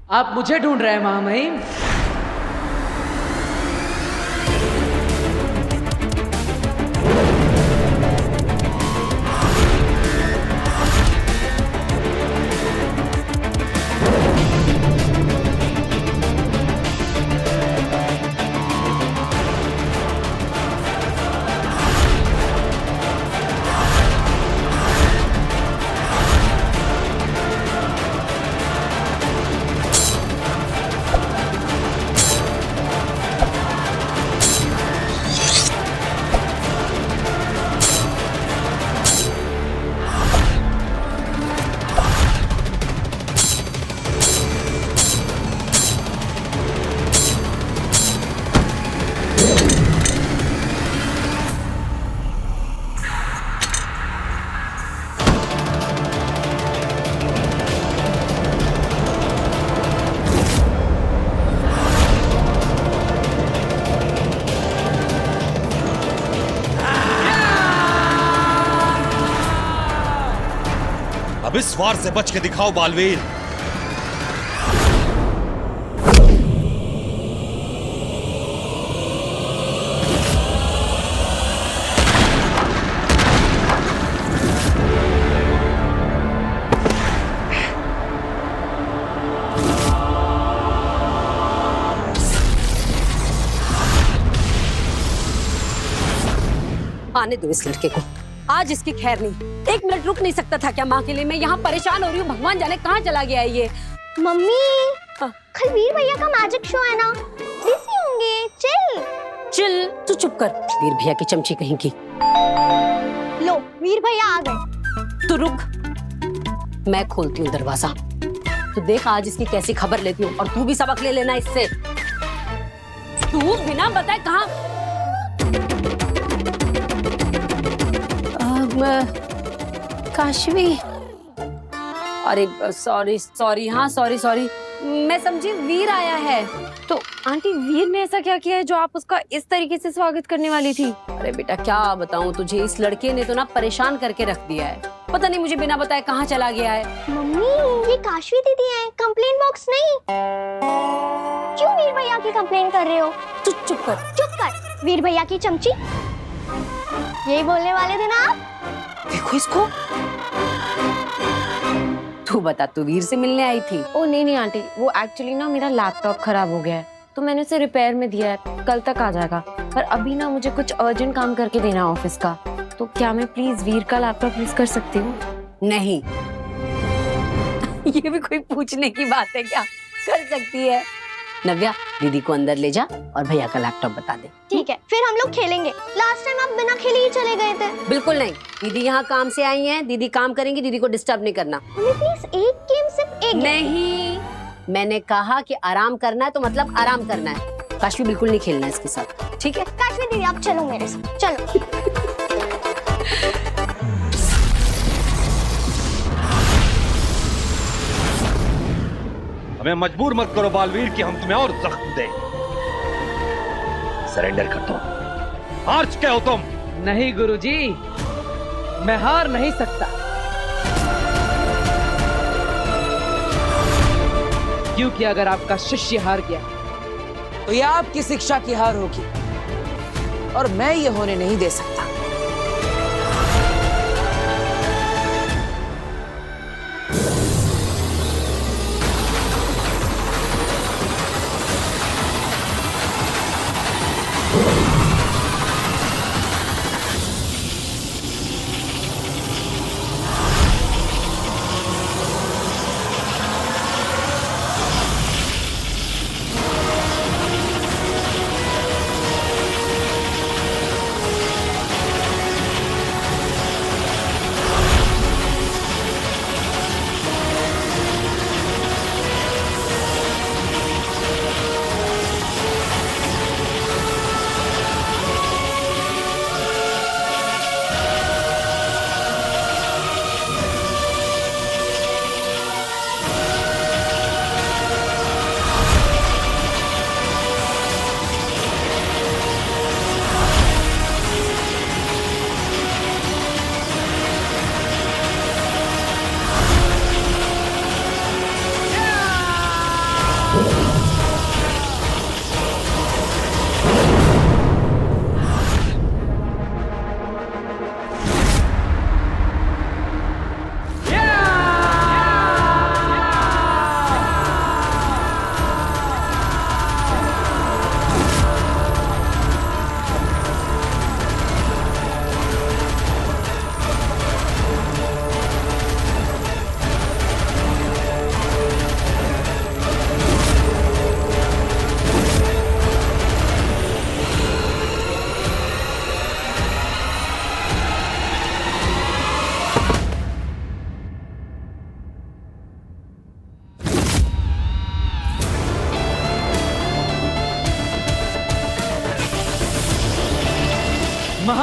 आप मुझे ढूंढ रहे हैं महामहिम? अब इस वार से बच के दिखाओ बालवीर। आने दो इस लड़के को, आज इसकी खैर नहीं। एक मिनट रुक नहीं सकता था क्या माँ के लिए? मैं यहाँ परेशान हो रही हूँ, भगवान जाने कहाँ चला गया है ये। मम्मी कल वीर भैया का मैजिक शो है ना, बिजी होंगे। चिल चिल, तू चुप कर, वीर भैया की चमची कहीं की। लो वीर भैया आ गए। तू रुक, मैं खोलती हूँ दरवाजा। तू देख आज इसकी कैसी खबर लेती हूँ, और तू भी सबक ले लेना इससे। तू बिना बताए कहाँ? काशवी, अरे सॉरी सॉरी, हाँ सॉरी सॉरी, मैं समझी वीर आया है। तो आंटी वीर ने ऐसा क्या किया है जो आप उसका इस तरीके से स्वागत करने वाली थी? अरे बेटा क्या बताऊं तुझे, इस लड़के ने तो ना परेशान करके रख दिया है। पता नहीं मुझे बिना बताए कहाँ चला गया है। मम्मी ये काशवी दीदी है, कंप्लेन बॉक्स नहीं। क्यों वीर भैया की कंप्लेन कर रहे हो? तू चुप कर। चुप कर, वीर भैया की चमची। यही बोलने वाले थे ना आप? देखो इसको। तू बता, तू वीर से मिलने आई थी? ओ नहीं आंटी, वो एक्चुअली ना मेरा लैपटॉप खराब हो गया है, तो मैंने उसे रिपेयर में दिया है, कल तक आ जाएगा। पर अभी ना मुझे कुछ अर्जेंट काम करके देना है ऑफिस का, तो क्या मैं प्लीज वीर का लैपटॉप यूज कर सकती हूँ? नहीं। ये भी कोई पूछने की बात है क्या? कर सकती है। नव्या, दीदी को अंदर ले जा और भैया का लैपटॉप बता दे। ठीक है, फिर हम लोग खेलेंगे। लास्ट टाइम आप बिना खेले ही चले गए थे। बिल्कुल नहीं, दीदी यहाँ काम से आई हैं, दीदी काम करेंगी, दीदी को डिस्टर्ब नहीं करना। प्लीज एक गेम, सिर्फ एक। नहीं, मैंने कहा कि आराम करना है तो मतलब आराम करना है। काशवी बिल्कुल नहीं खेलना है इसके साथ, ठीक है? काशवी दीदी आप चलो मेरे साथ, चलो। हमें मजबूर मत करो बालवीर कि हम तुम्हें और जख्म दें। सरेंडर कर दो। हार चुके हो तुम। नहीं गुरुजी, मैं हार नहीं सकता, क्योंकि अगर आपका शिष्य हार गया तो यह आपकी शिक्षा की हार होगी, और मैं ये होने नहीं दे सकता।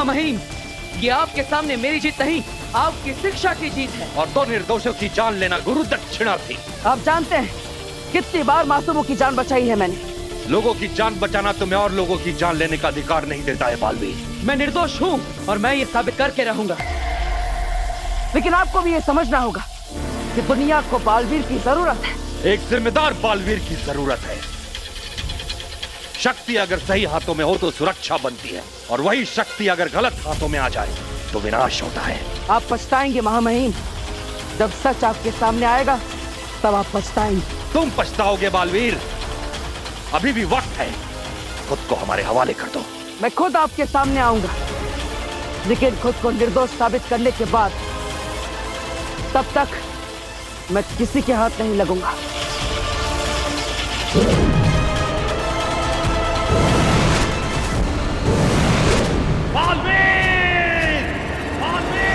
महामहिम, ये आपके सामने मेरी जीत नहीं, आपकी शिक्षा की जीत है। और दो निर्दोषों की जान लेना गुरु दक्षिणा थी। आप जानते हैं कितनी बार मासूमों की जान बचाई है मैंने। लोगों की जान बचाना तुम्हें और लोगों की जान लेने का अधिकार नहीं देता है बालवीर। मैं निर्दोष हूँ और मैं ये साबित करके रहूंगा। लेकिन आपको भी ये समझना होगा कि दुनिया को बालवीर की जरूरत है। एक जिम्मेदार बालवीर की जरूरत है। शक्ति अगर सही हाथों में हो तो सुरक्षा बनती है, और वही शक्ति अगर गलत हाथों में आ जाए तो विनाश होता है। आप पछताएंगे महामहिम, जब सच आपके सामने आएगा तब आप पछताएंगे। तुम पछताओगे बालवीर, अभी भी वक्त है। खुद को हमारे हवाले कर दो। मैं खुद आपके सामने आऊंगा, लेकिन खुद को निर्दोष साबित करने के बाद, तब तक मैं किसी के हाथ नहीं लगूंगा। बालवीर! बालवीर!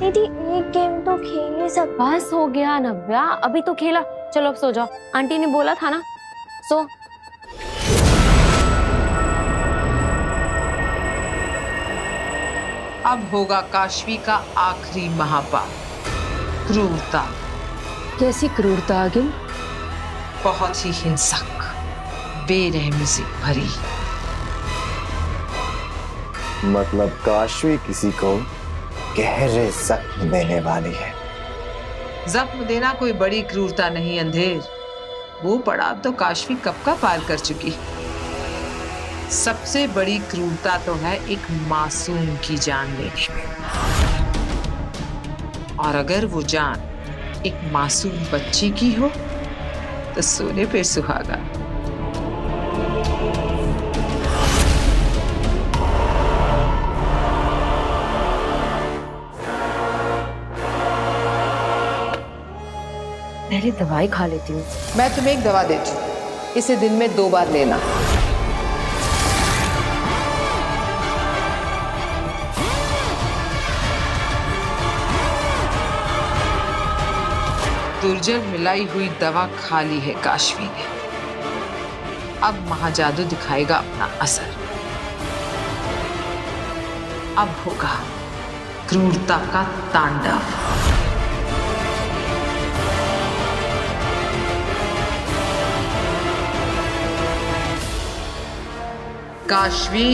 दीदी एक गेम तो खेल ही सकते। बस हो गया नव्या, अभी तो खेला। चलो अब सो जाओ, आंटी ने बोला था ना, सो। अब होगा काशवी का आखिरी महापाप, क्रूरता। कैसी क्रूरता आगे? बहुत ही हिंसक, बेरहमी से भरी। मतलब काशवी किसी को गहरे जख्म देने वाली है। जख्म देना कोई बड़ी क्रूरता नहीं अंधेर। वो पड़ाव तो काशवी कब का पार कर चुकी। सबसे बड़ी क्रूरता तो है एक मासूम की जान लेने में, और अगर वो जान एक मासूम बच्ची की हो तो सोने पे सुहागा। पहले दवाई खा लेती हूँ। मैं तुम्हें एक दवा देती हूँ, इसे दिन में 2 बार लेना। दुर्जन मिलाई हुई दवा खा ली है काशवी ने। अब महाजादू दिखाएगा अपना असर। अब होगा क्रूरता का तांडव। काशवी,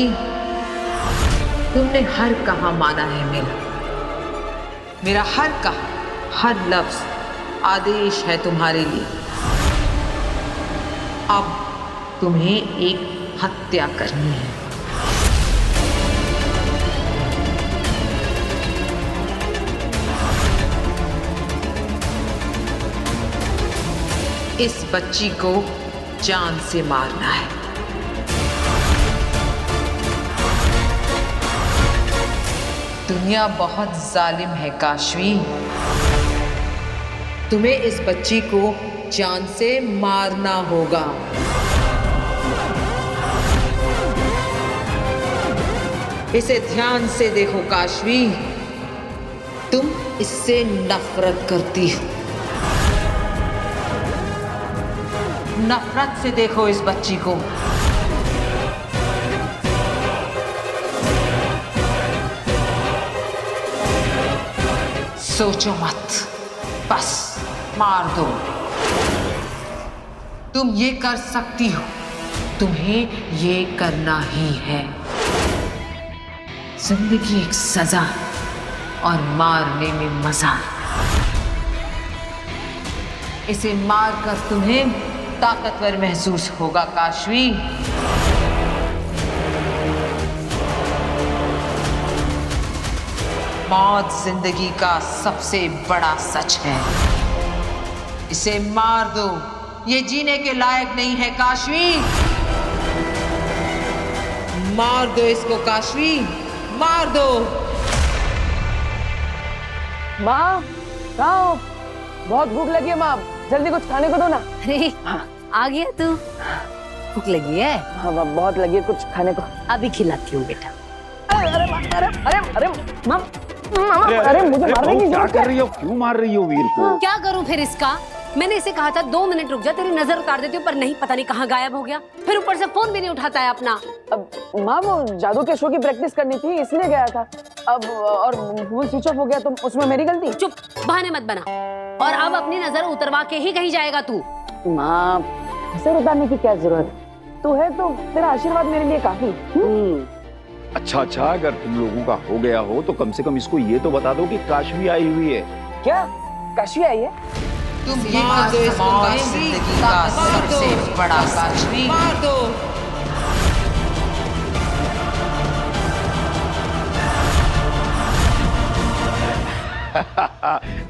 तुमने हर कहा माना है मेरा हर कहा, हर लफ्ज आदेश है तुम्हारे लिए। अब तुम्हें एक हत्या करनी है। इस बच्ची को जान से मारना है। दुनिया बहुत जालिम है काशवी। तुम्हें इस बच्ची को जान से मारना होगा। इसे ध्यान से देखो काशवी, तुम इससे नफरत करती हो। नफरत से देखो इस बच्ची को। सोचो मत, बस मार दो। तुम ये कर सकती हो, तुम्हें ये करना ही है। जिंदगी एक सजा और मारने में मजा। इसे मारकर तुम्हें ताकतवर महसूस होगा काशवी। मौत जिंदगी का सबसे बड़ा सच है। इसे मार दो, ये जीने के लायक नहीं है काशवी। मार दो इसको काशवी, मार दो। माँ, कहाँ हो? बहुत भूख लगी है माँ, जल्दी कुछ खाने को दो ना। अरे आ गया तू? भूख लगी है? हाँ माँ, बहुत लगी है, कुछ खाने को। अभी खिलाती हूँ बेटा। अरे माँ, अरे माँ, अरे मुझे मारने की क्या जरूरत कर है। रही हो? क्यों मार रही हो वीर को? क्या करूं फिर इसका? मैंने इसे कहा था 2 मिनट रुक जा, तेरी नजर उतार देती हूँ, पर नहीं, पता नहीं कहाँ गायब हो गया। फिर ऊपर से फोन भी नहीं उठाता है अपना। अब माँ वो जादू के शो की प्रैक्टिस करनी थी इसलिए गया था। अब और फोन स्विच ऑफ हो गया तो उसमें मेरी गलती? चुप, बहाने मत बना। और अब अपनी नजर उतरवा के ही कहीं जाएगा तू। माँ नजर उतारने की क्या जरूरत, तू है तो तेरा आशीर्वाद मेरे लिए काफी। अच्छा, अगर तुम लोगों का हो गया हो तो कम से कम इसको ये तो बता दो कि काशवी आई हुई है। क्या काशवी आई है? तुम ये मार दो इसको, जिंदगी का सबसे बड़ा सच मार दो।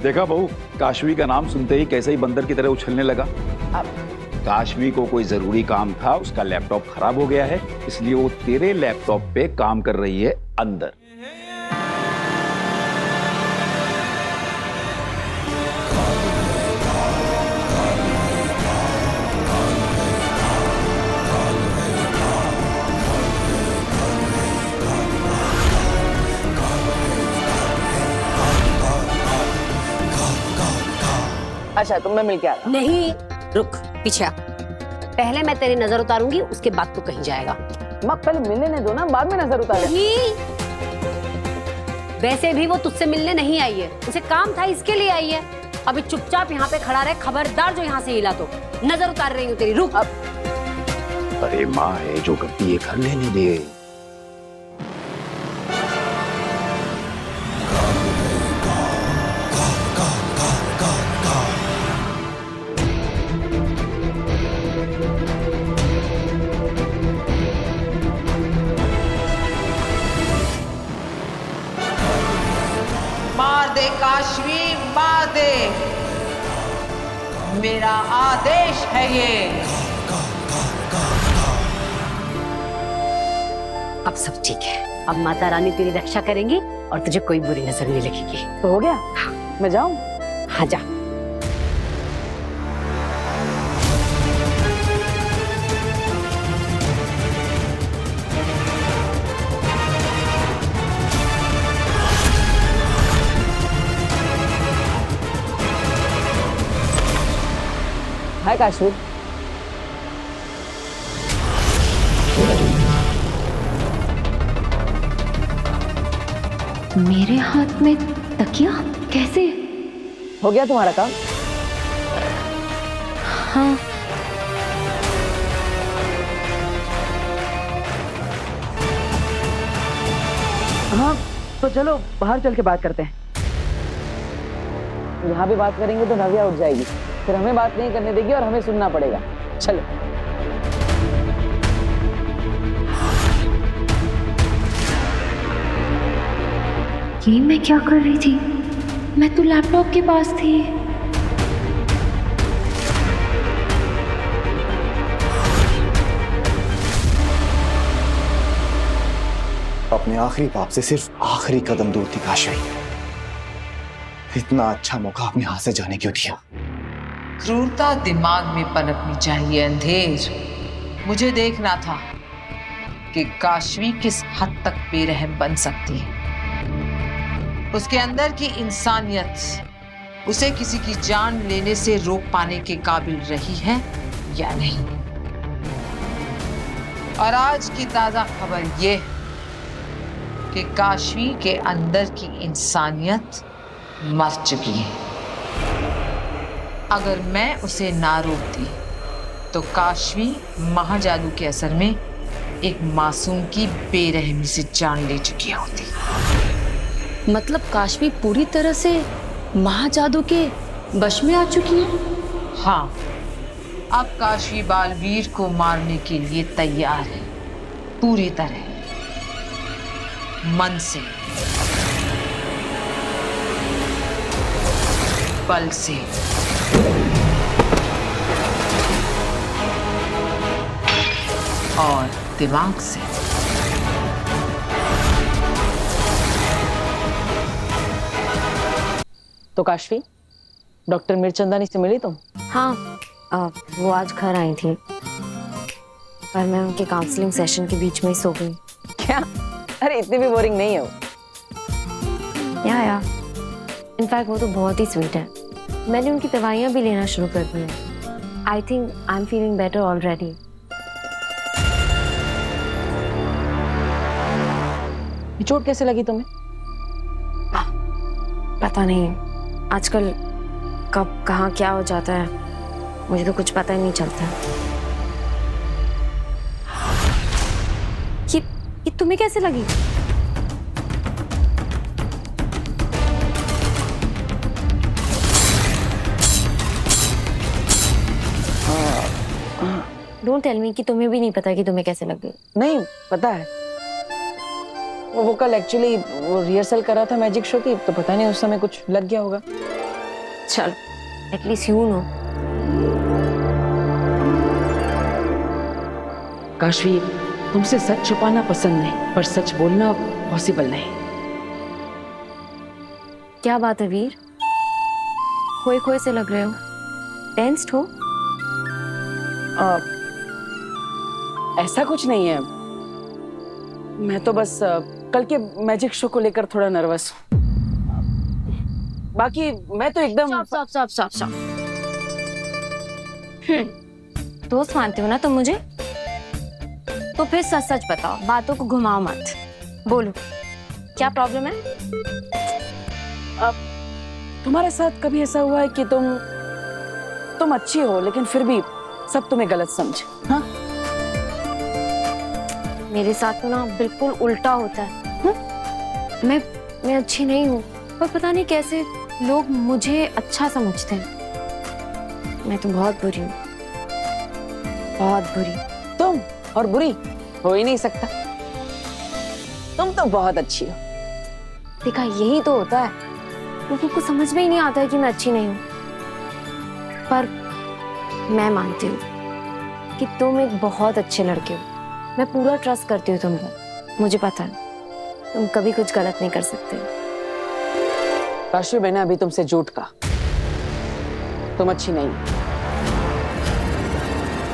देखा बहू, काशवी का नाम सुनते ही कैसे ही बंदर की तरह उछलने लगा। काशवी को कोई जरूरी काम था, उसका लैपटॉप खराब हो गया है, इसलिए वो तेरे लैपटॉप पे काम कर रही है अंदर। अच्छा तुम मैं मिल के आ रहा। नहीं, रुक, पीछे आ। पहले मैं तेरी नजर उतारूंगी, उसके बाद तू कहीं जाएगा। माँ पहले मिलने दो ना, बाद में नजर उतार। नहीं, वैसे भी वो तुझसे मिलने नहीं आई है, उसे काम था इसके लिए आई है। अभी चुपचाप यहाँ पे खड़ा रहे, खबरदार जो यहाँ से हिला तो नजर उतार रही हूँ तेरी। रुक। अरे माँ है जो करती है, घर लेने दे। मार दे काशवी, मार दे, मेरा आदेश है ये। अब सब ठीक है, अब माता रानी तेरी रक्षा करेंगी और तुझे कोई बुरी नजर नहीं लगेगी। तो हो गया? मैं जाऊं? हाँ जा। हाय काशवी। मेरे हाथ में तकिया कैसे? हो गया तुम्हारा काम? हाँ। हाँ तो चलो बाहर चल के बात करते हैं। यहाँ भी बात करेंगे तो नव्या उठ जाएगी, फिर हमें बात नहीं करने देगी और हमें सुनना पड़ेगा। चलो। ये मैं क्या कर रही थी? मैं तो लैपटॉप के पास थी। अपने आखिरी बाप से सिर्फ आखिरी कदम दूर थी काशवी। इतना अच्छा मौका अपने हाथ से जाने क्यों दिया? क्रूरता दिमाग में पनपनी चाहिए अंधेर। मुझे देखना था कि काशवी किस हद तक बेरहम बन सकती है। उसके अंदर की इंसानियत उसे किसी की जान लेने से रोक पाने के काबिल रही है या नहीं। और आज की ताजा खबर यह कि काशवी के अंदर की इंसानियत मर चुकी है। अगर मैं उसे ना रोकती तो काशवी महाजादू के असर में एक मासूम की बेरहमी से जान ले चुकी होती। मतलब काशवी पूरी तरह से महाजादू के वश में आ चुकी है? हाँ, अब काशवी बालवीर को मारने के लिए तैयार है, पूरी तरह, मन से, बल से। और दिमाग से। तो काशवी, डॉक्टर मीरचंदानी से मिली तुम? हाँ, वो आज घर आई थी, पर मैं उनके काउंसलिंग सेशन के बीच में ही सो गई। क्या? अरे इतनी भी बोरिंग नहीं है वो। या इनफैक्ट वो तो बहुत ही स्वीट है। मैंने उनकी दवाइयाँ भी लेना शुरू कर दी हैं। I think I am feeling better already. चोट कैसे लगी तुम्हें? पता नहीं, आजकल कब कहाँ क्या हो जाता है, मुझे तो कुछ पता ही नहीं चलता। ये तुम्हें कैसे लगी? डोंट टेल मी कि तुम्हें भी नहीं पता कि तुम्हें कैसे लग गई। नहीं पता है, वो कल एक्चुअली वो रिहर्सल कर रहा था मैजिक शो की, तो पता नहीं उस समय कुछ लग गया होगा। चल एटलीस्ट यू नो। काशवी, तुमसे सच छुपाना पसंद नहीं, पर सच बोलना पॉसिबल नहीं। क्या बात है वीर, खोए खोए से लग रहे हो, टेंस्ड हो? ऐसा कुछ नहीं है, मैं तो बस कल के मैजिक शो को लेकर थोड़ा नर्वस हूँ। बाकी मैं तो एकदम स्टॉप। दोस्त मानते हो ना तुम मुझे? तो फिर सच सच बताओ, बातों को घुमाओ मत। बोलो क्या प्रॉब्लम है? तुम्हारे साथ कभी ऐसा हुआ है कि तुम अच्छी हो लेकिन फिर भी सब तुम्हें गलत समझे? हाँ, मेरे साथ तो ना बिल्कुल उल्टा होता है। मैं अच्छी नहीं हूँ, पर पता नहीं कैसे लोग मुझे अच्छा समझते हैं। मैं तो बहुत बुरी हूँ, बहुत बुरी। तुम और बुरी हो ही नहीं सकता, तुम तो बहुत अच्छी हो। देखा, यही तो होता है, लोगों को समझ में ही नहीं आता है कि मैं अच्छी नहीं हूँ। पर मैं मानती हूँ कि तुम एक बहुत अच्छे लड़के हो। मैं पूरा ट्रस्ट करती हूँ तुम पर। मुझे पता है तुम कभी कुछ गलत नहीं कर सकते। काशवी, मैंने अभी तुमसे झूठ कहा, तुम अच्छी नहीं,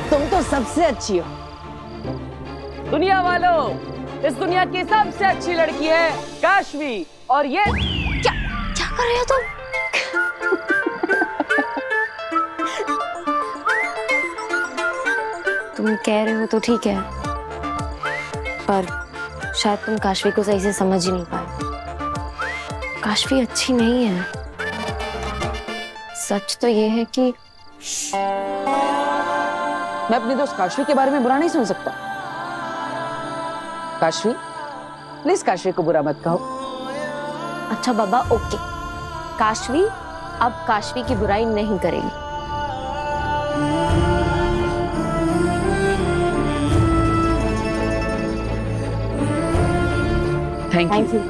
तुम तो सबसे अच्छी हो। दुनिया वालों, इस दुनिया की सबसे अच्छी लड़की है काशवी, और ये क्या कर रहे हो तुम? तुम कह रहे हो तो ठीक है, पर शायद तुम काशवी को सही से समझ ही नहीं पाए। काशवी अच्छी नहीं है। सच तो ये है कि मैं अपनी दोस्त काशवी के बारे में बुरा नहीं सुन सकता। काशवी, प्लीज काशवी को बुरा मत कहो। अच्छा बाबा, ओके। काशवी अब काशवी की बुराई नहीं करेगी। Thank you.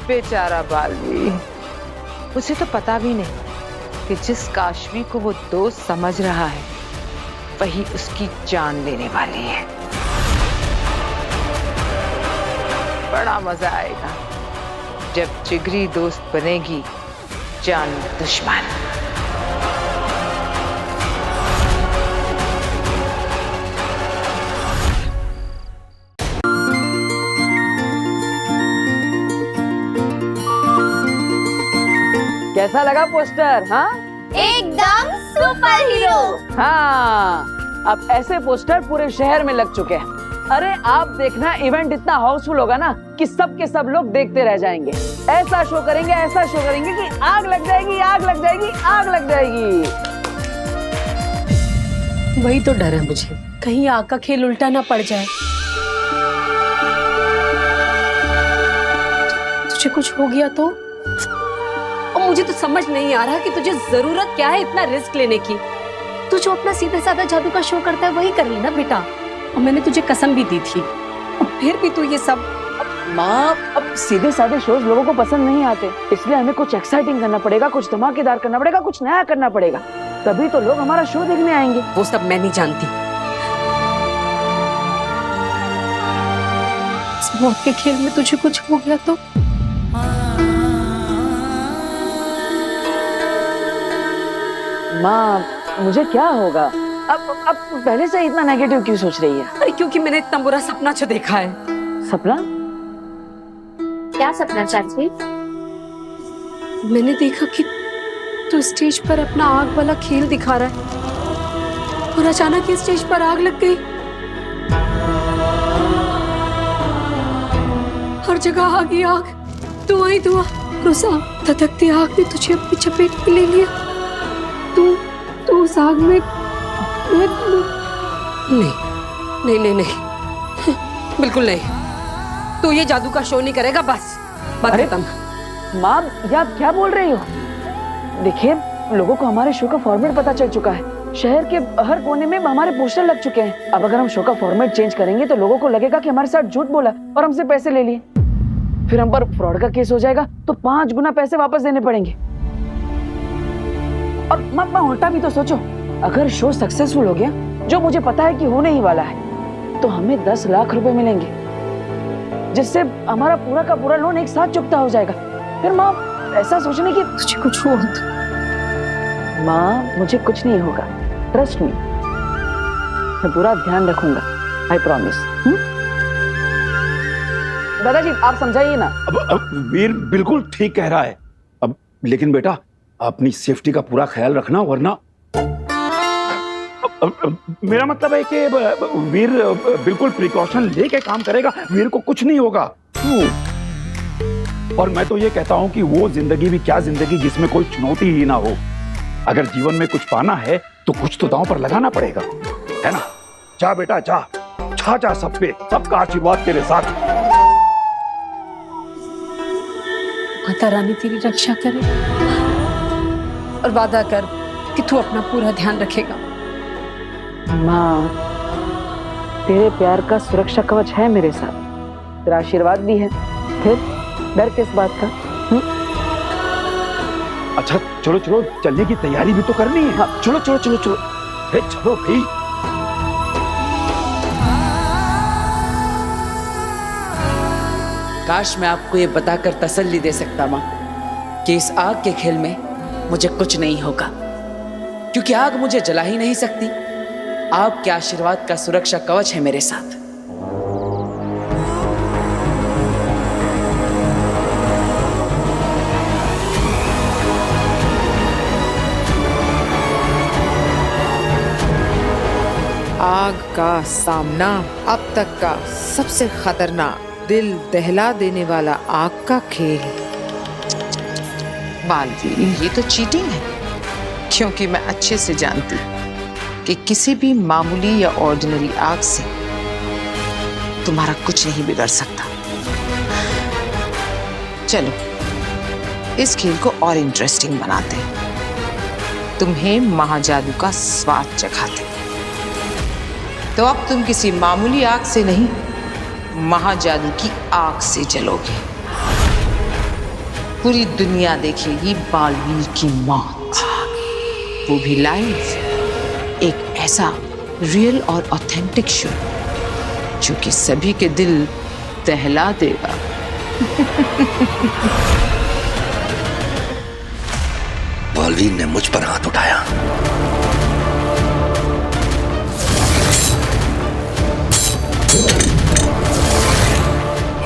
बेचारा बालवीर, उसे तो पता भी नहीं कि जिस काशवी को वो दोस्त समझ रहा है वही उसकी जान लेने वाली है। बड़ा मजा आएगा जब जिगरी दोस्त बनेगी जान दुश्मन। कैसा लगा पोस्टर? हाँ, एकदम सुपर हीरो। हाँ, अब ऐसे पोस्टर पूरे शहर में लग चुके हैं। अरे आप देखना, इवेंट इतना हाउसफुल होगा ना कि सब के सब लोग देखते रह जाएंगे। ऐसा शो करेंगे, ऐसा शो करेंगे कि आग लग जाएगी, आग लग जाएगी, आग लग जाएगी। वही तो डर है मुझे, कहीं आग का खेल उल्टा ना पड़ जाए। तुझे कुछ हो गया तो? और मुझे तो समझ नहीं आ रहा कि तुझे जरूरत क्या है इतना रिस्क लेने की। तू जो अपना सीधा साधा जादू का शो करता है वही कर लेना बेटा। और मैंने तुझे कसम भी दी थी, और फिर भी तू ये सब। माँ, अब सीधे साधे शोज लोगों को पसंद नहीं आते, इसलिए हमें कुछ एक्साइटिंग करना पड़ेगा, कुछ धमाकेदार करना पड़ेगा, कुछ नया करना पड़ेगा। तभी तो लोग हमारा शो देखने आएंगे। वो सब मैं नहीं जानती। इस मौत के खेल में तुझे कुछ हो गया तो माँ, मुझे क्या होगा? अब पहले से इतना नेगेटिव क्यों सोच रही है? अरे क्योंकि मैंने इतना बुरा सपना जो देखा है। सपना? क्या सपना चाची? मैंने देखा कि तू स्टेज पर अपना आग वाला खेल दिखा रहा है और अचानक ही स्टेज पर आग लग गई। हर जगह आग ही आग, धुआं ही धुआं। और उस धधकती आग ने तुझे अपनी चपेट में ले लिया। तू उस आग में नहीं नहीं नहीं नहीं, बिल्कुल नहीं। तू ये जादू का शो नहीं करेगा, बस बात खत्म। माँ, ये आप क्या बोल रही हो? देखिए, लोगों को हमारे शो का फॉर्मेट पता चल चुका है। शहर के हर कोने में हमारे पोस्टर लग चुके हैं। अब अगर हम शो का फॉर्मेट चेंज करेंगे तो लोगों को लगेगा कि हमारे साथ झूठ बोला और हमसे पैसे ले लिए। फिर हम पर फ्रॉड का केस हो जाएगा तो 5 गुना पैसे वापस देने पड़ेंगे। और माँ, उल्टा भी तो सोचो, अगर शो सक्सेसफुल हो गया, जो मुझे पता है कि होने ही वाला है, तो हमें 10 लाख रुपए मिलेंगे, जिससे हमारा पूरा का पूरा लोन एक साथ चुकता हो जाएगा। फिर माँ, ऐसा सोचने की तुझे कुछ हुआ तो माँ, मुझे कुछ नहीं होगा, ट्रस्ट मी। मैं पूरा ध्यान रखूंगा, आई प्रॉमिस। दादाजी, आप समझाइए ना। अब वीर बिल्कुल ठीक कह रहा है। अब लेकिन बेटा, अपनी सेफ्टी का पूरा ख्याल रखना, वरना मेरा मतलब है कि वीर बिल्कुल प्रिकॉशन लेके काम करेगा, वीर को कुछ नहीं होगा। और मैं तो ये कहता हूं कि वो जिंदगी भी क्या जिंदगी जिसमें कोई चुनौती ही ना हो। अगर जीवन में कुछ पाना है तो कुछ तो दांव पर लगाना पड़ेगा, है ना? जा बेटा जा, छा सब पे, सबका आशीर्वाद तेरे साथ। माता रानी तेरी रक्षा करे और वादा कर कि तू अपना पूरा ध्यान रखेगा। माँ, तेरे प्यार का सुरक्षा कवच है मेरे साथ, तेरा आशीर्वाद भी है, फिर डर किस बात का? अच्छा चलो चलो, चलने की तैयारी भी तो करनी है। हाँ, चलो चलो चलो चलो। चलो भाई। काश मैं आपको ये बताकर तसल्ली दे सकता माँ कि इस आग के खेल में मुझे कुछ नहीं होगा, क्योंकि आग मुझे जला ही नहीं सकती। आपके आशीर्वाद का सुरक्षा कवच है मेरे साथ। आग का सामना अब तक का सबसे खतरनाक, दिल दहला देने वाला आग का खेल। बालवीर, ये तो चीटिंग है, क्योंकि मैं अच्छे से जानती कि किसी भी मामूली या ऑर्डिनरी आग से तुम्हारा कुछ नहीं बिगड़ सकता। चलो इस खेल को और इंटरेस्टिंग बनाते हैं, तुम्हें महाजादू का स्वाद चखाते हैं। तो अब तुम किसी मामूली आग से नहीं, महाजादू की आग से जलोगे। पूरी दुनिया देखेगी बालवीर की मौत, वो भी लाइव। एक ऐसा रियल और ऑथेंटिक शो जो कि सभी के दिल दहला देगा। बालवीर ने मुझ पर हाथ उठाया,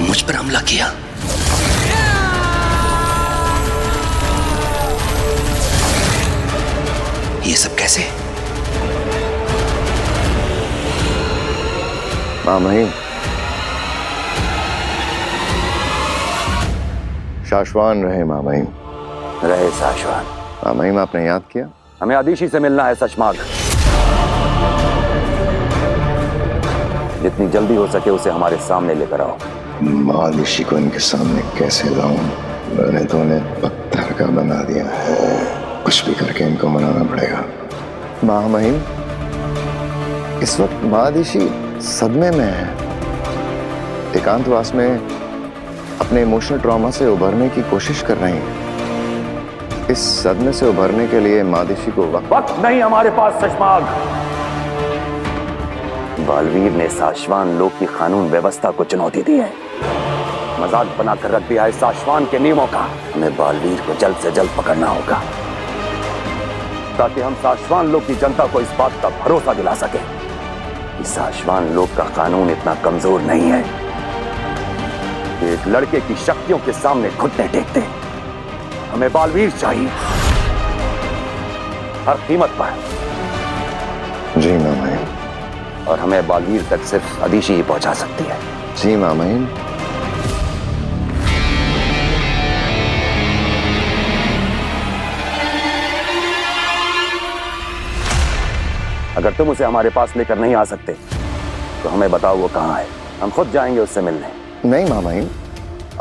मुझ पर हमला किया। ये सब कैसे? माँ महिम, शाश्वान रहे माँ महिम। रहे शाश्वान। माँ महिम, आपने याद किया? हमें आदिशी से मिलना है सचमाग। जितनी जल्दी हो सके उसे हमारे सामने लेकर आओ। आदिशी को इनके सामने कैसे लाऊं? मैंने तो उन्हें पत्थर का बना दिया है, कुछ भी करके इनको मनाना पड़ेगा। माँ महिम, इस वक्त महादिशी सदमे में है, एकांतवास में अपने इमोशनल ट्रॉमा से उभरने की कोशिश कर रही हैं। इस सदमे से उभरने के लिए मादिशी को वक्त नहीं हमारे पास शशमाग। बालवीर ने साशवान लोक की कानून व्यवस्था को चुनौती दी है, मजाक बनाकर रख दिया है साशवान के नियमों का। हमें बालवीर को जल्द से जल्द पकड़ना होगा ताकि हम साशवान लोक की जनता को इस बात का भरोसा दिला सके कि साशवान लोक का कानून इतना कमजोर नहीं है कि एक लड़के की शक्तियों के सामने घुटने टेकते। हमें बालवीर चाहिए हर कीमत पर। जी मामाइन। और हमें बालवीर तक सिर्फ अदीशी ही पहुंचा सकती है। जी मामाइन। अगर तुम उसे हमारे पास लेकर नहीं आ सकते तो हमें बताओ वो कहाँ है, हम खुद जाएंगे उससे मिलने। नहीं मामाइन,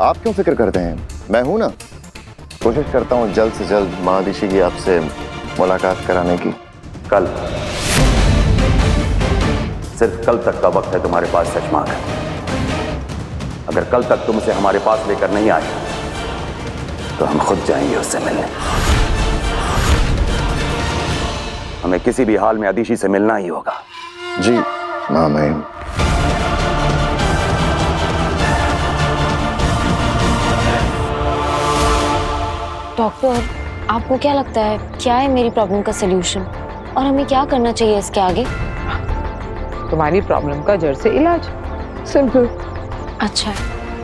आप क्यों फिक्र करते हैं, मैं हूं ना। कोशिश करता हूं जल्द से जल्द महादिशी की आपसे मुलाकात कराने की। कल, सिर्फ कल तक का वक्त है तुम्हारे पास शशमाग। अगर कल तक तुम उसे हमारे पास लेकर नहीं आए तो हम खुद जाएंगे उससे मिलने। हमें किसी भी हाल में अदीशी से मिलना ही होगा। जी मामाइन। डॉक्टर, आपको क्या लगता है क्या है मेरी प्रॉब्लम का सलूशन और हमें क्या करना चाहिए इसके आगे? तुम्हारी प्रॉब्लम का जड़ से इलाज, सिंपल। अच्छा,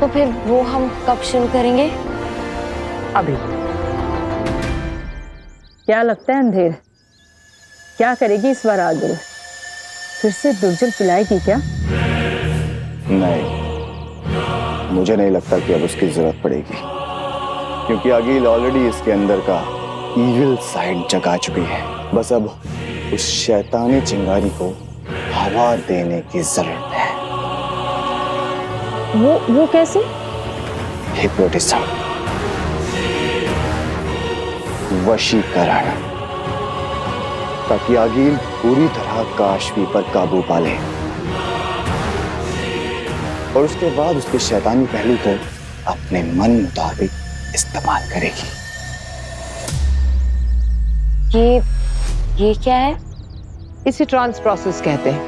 तो फिर वो हम कब शुरू करेंगे? अभी। क्या लगता है अंधेर, क्या करेगी इस बार आदिल? फिर से दुर्जन पिलाएगी क्या? नहीं, मुझे नहीं लगता कि अब उसकी जरूरत पड़ेगी, क्योंकि अगील ऑलरेडी इसके अंदर का इविल साइड जगा चुकी है। बस अब उस शैतानी चिंगारी को हवा देने की जरूरत है। वो कैसे? हिप्नोटिज्म, वशीकरण, ताकि अगील पूरी तरह काशवी पर काबू पा ले और उसके बाद उसके शैतानी पहलू को अपने मन मुताबिक इस्तेमाल करेगी। ये क्या है? इसे ट्रांस प्रोसेस कहते हैं।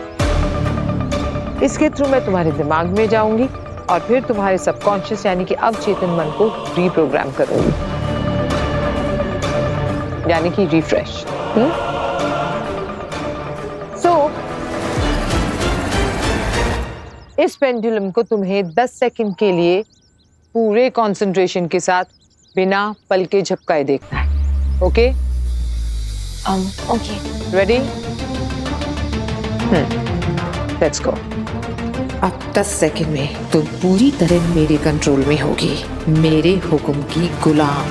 इसके थ्रू मैं तुम्हारे दिमाग में जाऊंगी और फिर तुम्हारे सबकॉन्शियस यानी कि अवचेतन मन को रीप्रोग्राम करूंगी, यानी कि रिफ्रेश। इस पेंडुलम को तुम्हें 10 सेकंड के लिए पूरे कंसंट्रेशन के साथ बिना पल के झपकाए देखना है। Okay? Okay. Ready? Let's go. अब 10 सेकंड में तुम पूरी तरह मेरे कंट्रोल में होगी, मेरे हुक्म की गुलाम।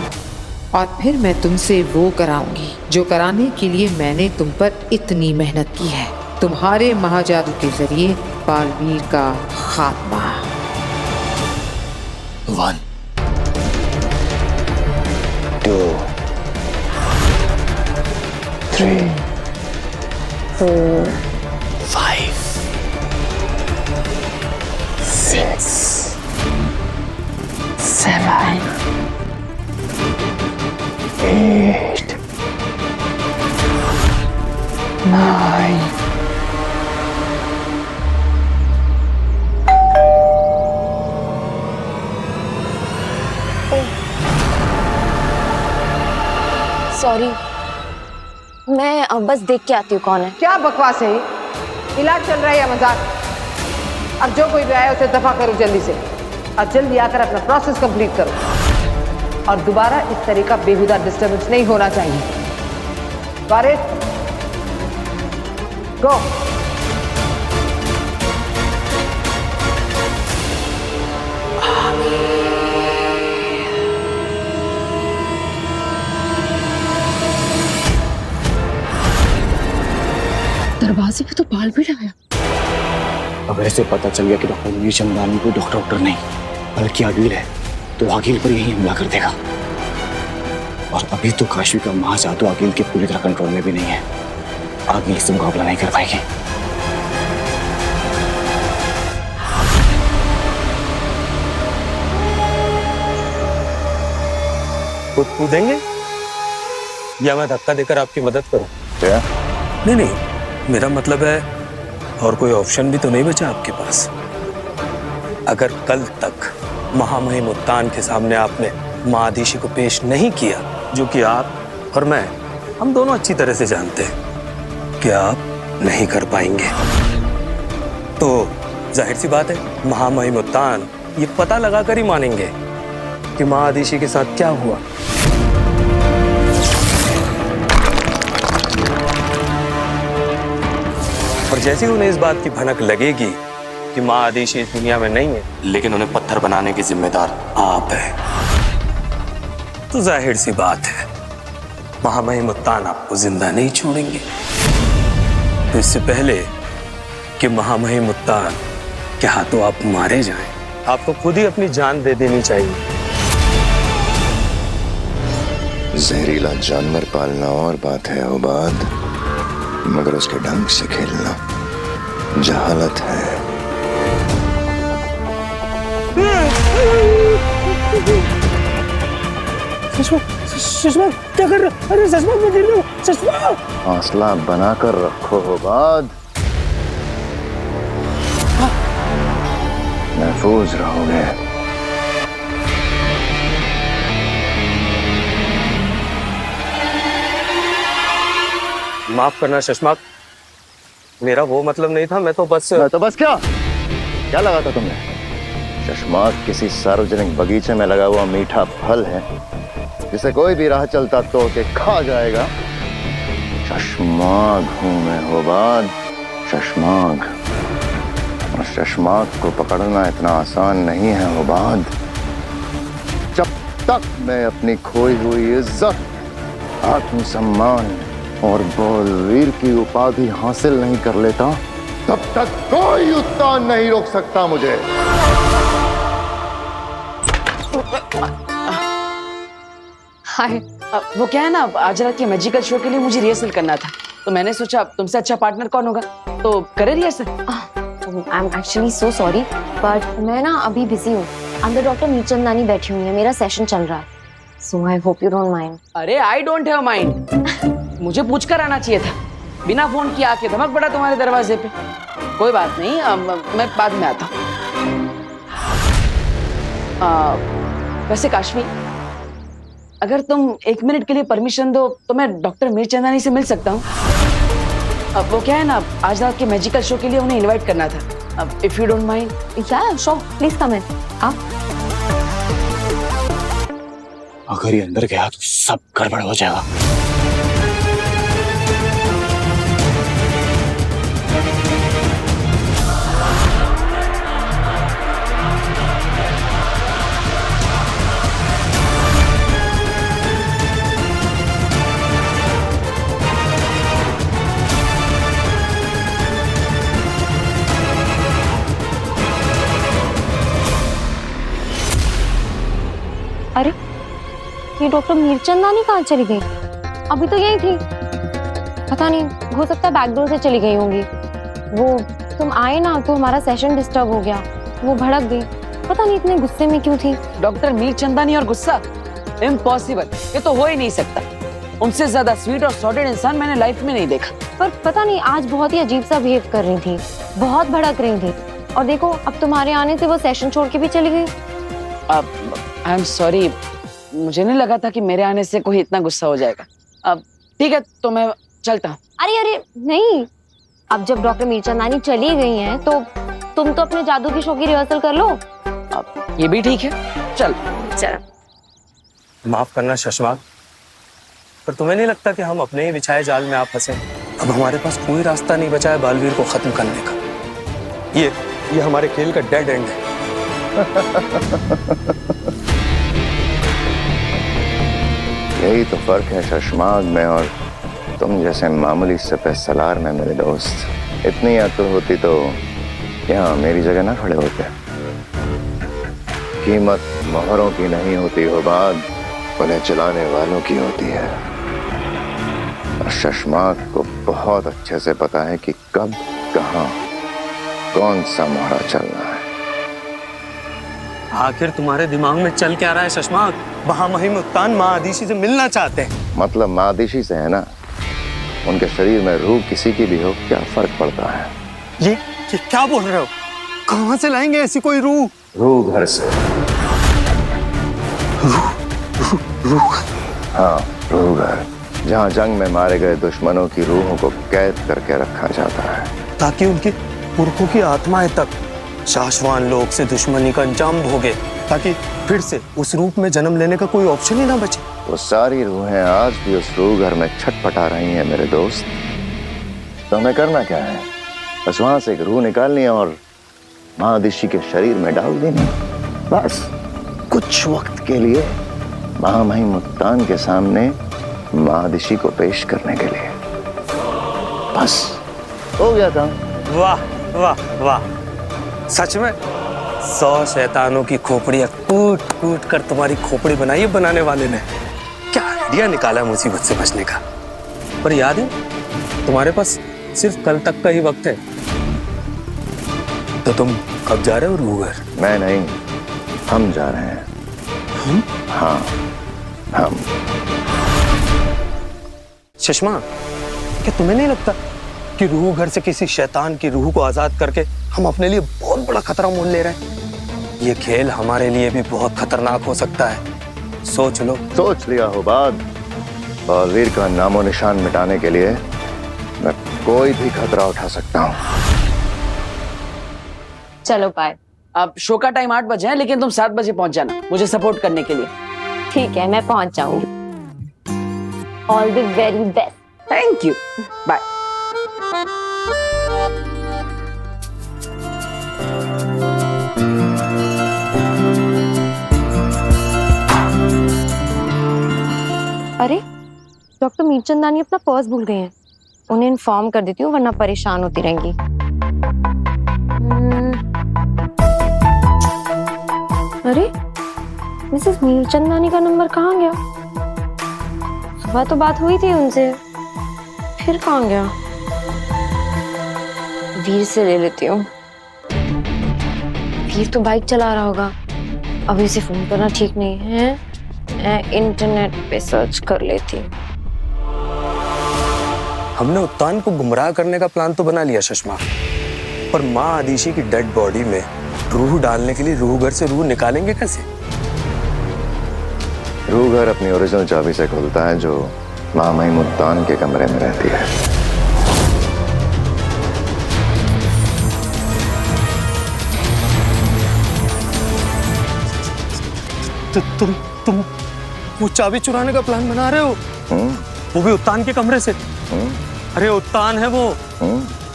और फिर मैं तुमसे वो कराऊंगी जो कराने के लिए मैंने तुम पर इतनी मेहनत की है, तुम्हारे महाजादू के जरिए बालवीर का खात्मा। 1 2 3 4 5 6 7 8 9 सॉरी, मैं बस देख के आती हूँ कौन है। क्या बकवास है ये? इलाज चल रहा है या मजाक? अब जो कोई भी आया उसे दफा करो जल्दी से, और जल्दी आकर अपना प्रोसेस कंप्लीट करो। और दोबारा इस तरह का बेहुदा डिस्टर्बेंस नहीं होना चाहिए। वारिस, गो। दरवाजे पे तो बाल भी आया। अब ऐसे पता चल गया कि डॉक्टर मुनीर चंदानी कोई डॉक्टर नहीं बल्कि अगील है, तो अगील पर यही हमला कर देगा। और अभी तो काशवी का महाजादू अगील के पूरी तरह कंट्रोल में भी नहीं है, अगील से मुकाबला नहीं कर पाएगी। कूदेंगे? या मैं धक्का देकर आपकी मदद करूं? क्या? नहीं नहीं, मेरा मतलब है और कोई ऑप्शन भी तो नहीं बचा आपके पास। अगर कल तक महामहिम उत्तान के सामने आपने माँ आदिशी को पेश नहीं किया, जो कि आप और मैं हम दोनों अच्छी तरह से जानते हैं कि आप नहीं कर पाएंगे, तो जाहिर सी बात है महामहिम उत्तान ये पता लगाकर ही मानेंगे कि माँ आदिशी के साथ क्या हुआ। और जैसे ही उन्हें इस बात की भनक लगेगी कि माँ आदिशी इस दुनिया में नहीं है, लेकिन उन्हें पत्थर बनाने की जिम्मेदार आप है, तो जाहिर सी बात है महामहिम उत्तान आपको जिंदा नहीं छोड़ेंगे। तो इससे पहले कि महामहिम उत्तान के हाथों आप मारे जाएं, आपको खुद ही अपनी जान दे देनी चाहिए। जहरीला जानवर पालना और बात है उबाद, मगर उसके ढंग से खेलना जहालत है। सुषमा क्या कर रहे? अरे सुषमा मैं गिर रहा हूँ। सुषमा हौसला बनाकर रखो उबाद, महफूज रहोगे। माफ करना सुषमा, मेरा वो मतलब नहीं था। मैं तो बस क्या लगा था तुमने? चश्माक किसी सार्वजनिक बगीचे में लगा हुआ मीठा फल है जिसे कोई भी राह चलता तोड़ के खा जाएगा। शशमाग हूं मैं उबाद, शशमाग। और शशमाग को पकड़ना इतना आसान नहीं है उबाद। जब तक मैं अपनी खोई हुई इज्जत, आत्मसम्मान और बलवीर की उपाधि हासिल नहीं कर लेता, तब तक कोई उत्तान नहीं रोक सकता मुझे। हाय, वो क्या है ना, आज रात के मैजिकल शो के लिए मुझे रिहर्सल करना था, तो मैंने सोचा तुमसे अच्छा पार्टनर कौन होगा, तो करे rehearsal. I am actually so sorry, but मैं ना अभी बिजी हूँ। अंदर डॉक्टर नीलचंदानी बैठी हुई है, मेरा सेशन चल रहा है, so I hope you don't mind. अरे आई डोंट हैव माइंड, मुझे पूछ कर आना चाहिए था, बिना फोन किए आके धमक पड़ा तुम्हारे दरवाजे पे। कोई बात नहीं, मैं बाद में आता हूँ। वैसे काश्मी, अगर तुम 1 मिनट के लिए परमिशन दो तो मैं डॉक्टर मीरचंदानी से मिल सकता हूँ। अब वो क्या है ना, आज रात के मैजिकल शो के लिए उन्हें इनवाइट करना था, अब इफ यू डोंट माइंड। या श्योर, प्लीज कम इन। आप अगर ये अंदर गया तो सब गड़बड़ हो जाएगा। अरे ये डॉक्टर मीरचंदानी कहाँ चली गई? अभी तो यही थी। पता नहीं, हो सकता है बैकडोर से चली गई होंगी। वो तुम आए ना तो हमारा सेशन डिस्टर्ब हो गया, वो भड़क गई। पता नहीं इतने गुस्से में क्यों थी। डॉक्टर मीरचंदानी और गुस्सा, इम्पॉसिबल, ये तो हो ही नहीं सकता। उनसे ज्यादा स्वीट और सॉर्टेड इंसान मैंने लाइफ में नहीं देखा। पर पता नहीं आज बहुत ही अजीब सा बिहेव कर रही थी, बहुत भड़क रही थी। और देखो अब तुम्हारे आने से वो सेशन छोड़ के भी चली गई। आई एम सॉरी, मुझे नहीं लगा था कि मेरे आने से कोई इतना गुस्सा हो जाएगा। अब ठीक है, तो मैं चलता हूँ। अरे अरे नहीं, अब जब डॉक्टर मीरचंदानी चली गई हैं तो तुम तो अपने जादू की शो की रिहर्सल कर लो। अब ये भी ठीक है, चल। माफ करना शशमाक, पर तुम्हें नहीं लगता कि हम अपने ही बिछाए जाल में आप फंसे? अब हमारे पास कोई रास्ता नहीं बचा है बालवीर को खत्म करने का। ये हमारे खेल का डेड एंड है। यही तो फर्क है शशमाग में और तुम जैसे मामूली सपह सलार में मेरे दोस्त। इतनी अक्ल होती तो यहाँ मेरी जगह ना खड़े होते। कीमत मोहरों की नहीं होती हो, बात उन्हें चलाने वालों की होती है। और शशमाग को बहुत अच्छे से पता है कि कब, कहाँ, कौन सा मोहरा चलना है। आखिर तुम्हारे दिमाग में चल क्या रहा है शशमाक? महामहिम उत्तान माँ आदिशी से मिलना चाहते हैं। मतलब मादिशी से है ना? उनके शरीर में रूह किसी की भी हो, क्या फर्क पड़ता है? ये क्या बोल रहे हो? कहाँ से लाएंगे ऐसी कोई रूह? रूह घर से। रूह? हाँ, रूह घर, जहाँ जंग में मारे गए दुश्मनों की रूहों को कैद करके रखा जाता है, ताकि उनके पुरखों की आत्माएं तक शाश्वान लोक से दुश्मनी का अंजाम भोगे, ताकि फिर से उस रूप में जन्म लेने का कोई ऑप्शन ही ना बचे। वो सारी रूहें आज भी उस रूह घर में छटपटा रही हैं मेरे दोस्त। तो हमें करना क्या है? बस वहां से एक रूह निकालनी है और महादिशी के शरीर में डाल देनी, बस कुछ वक्त के लिए महामहिम उत्तान के सामने महादिशी को पेश करने के लिए। बस हो गया था। वाह वाह वाह, सच में 100 शैतानों की खोपड़ियां कूट कूट कर तुम्हारी खोपड़ी बनाई है बनाने वाले ने। क्या आइडिया निकाला मुसीबत से बचने का। पर याद है, तुम्हारे पास सिर्फ कल तक का ही वक्त है। तो तुम कब जा रहे हो रूह घर? मैं नहीं, हम जा रहे हैं। हम? हाँ, हम। सुषमा, क्या तुम्हें नहीं लगता कि रूह घर से किसी शैतान की रूह को आजाद करके हम अपने लिए बहुत बड़ा खतरा मोल ले रहे हैं? ये खेल हमारे लिए भी बहुत खतरनाक हो सकता है। सोच लो। सोच लिया हो बात। बलवीर का नामो निशान मिटाने के लिए मैं कोई भी खतरा उठा सकता हूँ। चलो बाय। अब शो का टाइम 8 बजे है, लेकिन तुम 7 बजे पहुंच जाना मुझे सपोर्ट करने के लिए। ठीक है, मैं पहुंच जाऊंगी। All the very best. Thank you, bye. अरे डॉक्टर मीरचंदानी अपना पर्स भूल गए हैं। उन्हें इन्फॉर्म कर देती हूँ, वरना परेशान होती रहेंगी। अरे मिसेस मीरचंदानी का नंबर कहाँ गया? सुबह तो बात हुई थी उनसे, फिर कहाँ गया? वीर से ले लेती हूँ। वीर तो बाइक चला रहा होगा, अभी उसे फोन करना ठीक नहीं है। मैं इंटरनेट पे सर्च कर लेती हूँ। हमने उत्तान को गुमराह करने का प्लान तो बना लिया सुषमा, पर माँ आदिशी की डेड बॉडी में रूह डालने के लिए रूह घर से रूह निकालेंगे कैसे? रूह घर अपनी ओरिजिनल चाबी से खुलता है, जो महामहिम उत्तान के कमरे में रहती है। तुम वो चाबी चुराने का प्लान बना रहे हो? वो भी उत्तान के कमरे से? अरे उत्तान है वो,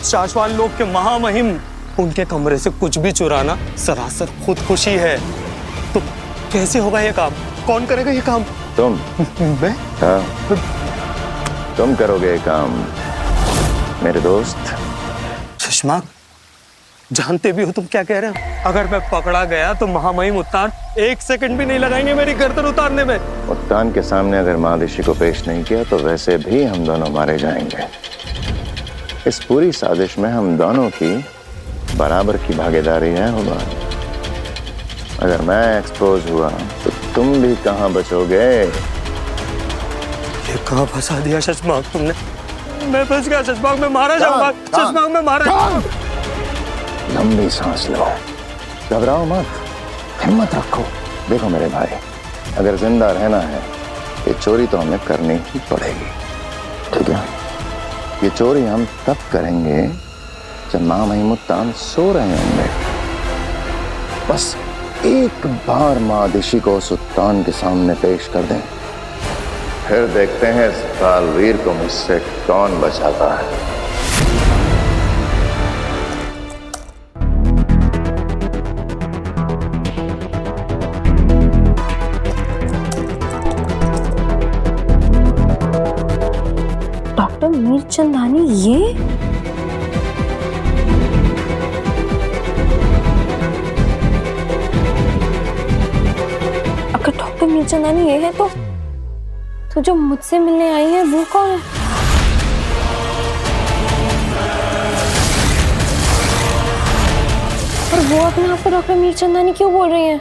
शाश्वान लोक के महामहिम, उनके कमरे से कुछ भी चुराना सरासर खुदकुशी है। तो कैसे होगा ये काम? कौन करेगा ये काम? तुम। मैं? हाँ, तुम करोगे ये काम मेरे दोस्त। सुषमा, जानते भी हो तुम क्या कह रहे हो? अगर मैं पकड़ा गया तो महामहिम उत्तान 1 सेकंड भी नहीं लगाएंगे मेरी गर्दन उतारने में। उत्तान के सामने अगर महादिशी को पेश नहीं किया तो वैसे भी हम दोनों मारे जाएंगे। इस पूरी साजिश में हम दोनों की बराबर की भागीदारी है होगा। अगर मैं एक्सपोज हुआ तो तुम भी कहाँ बचोगे? ये कहाँ फंसा दिया शशमाक तुमने? मैं फंस गया शशमाक, मैं मारा जाऊंगा। शशमाक, मैं मारा जाऊंगा। लंबी सांस लो, घबराओ मत, हिम्मत रखो। देखो मेरे भाई, अगर जिंदा रहना है ये चोरी तो हमें करनी ही पड़ेगी, ठीक है? ये चोरी हम तब करेंगे जब महामहिम उत्तान सो रहे होंगे। बस एक बार महादिशी को उस उत्तान के सामने पेश कर दें, फिर देखते हैं इस बालवीर को मुझसे कौन बचाता है। डॉक्टर मीरचंदानी ये? अगर डॉक्टर मीरचंदानी ये है तो जो मुझसे मिलने आई है वो कौन है? और वो अपने आप को डॉक्टर मीरचंदानी क्यों बोल रही है?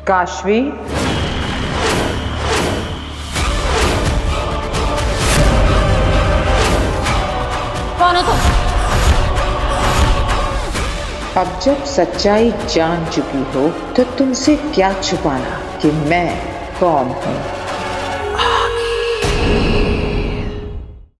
काशवी, अब जब सच्चाई जान चुकी हो तो तुमसे क्या छुपाना कि मैं कौन हूँ।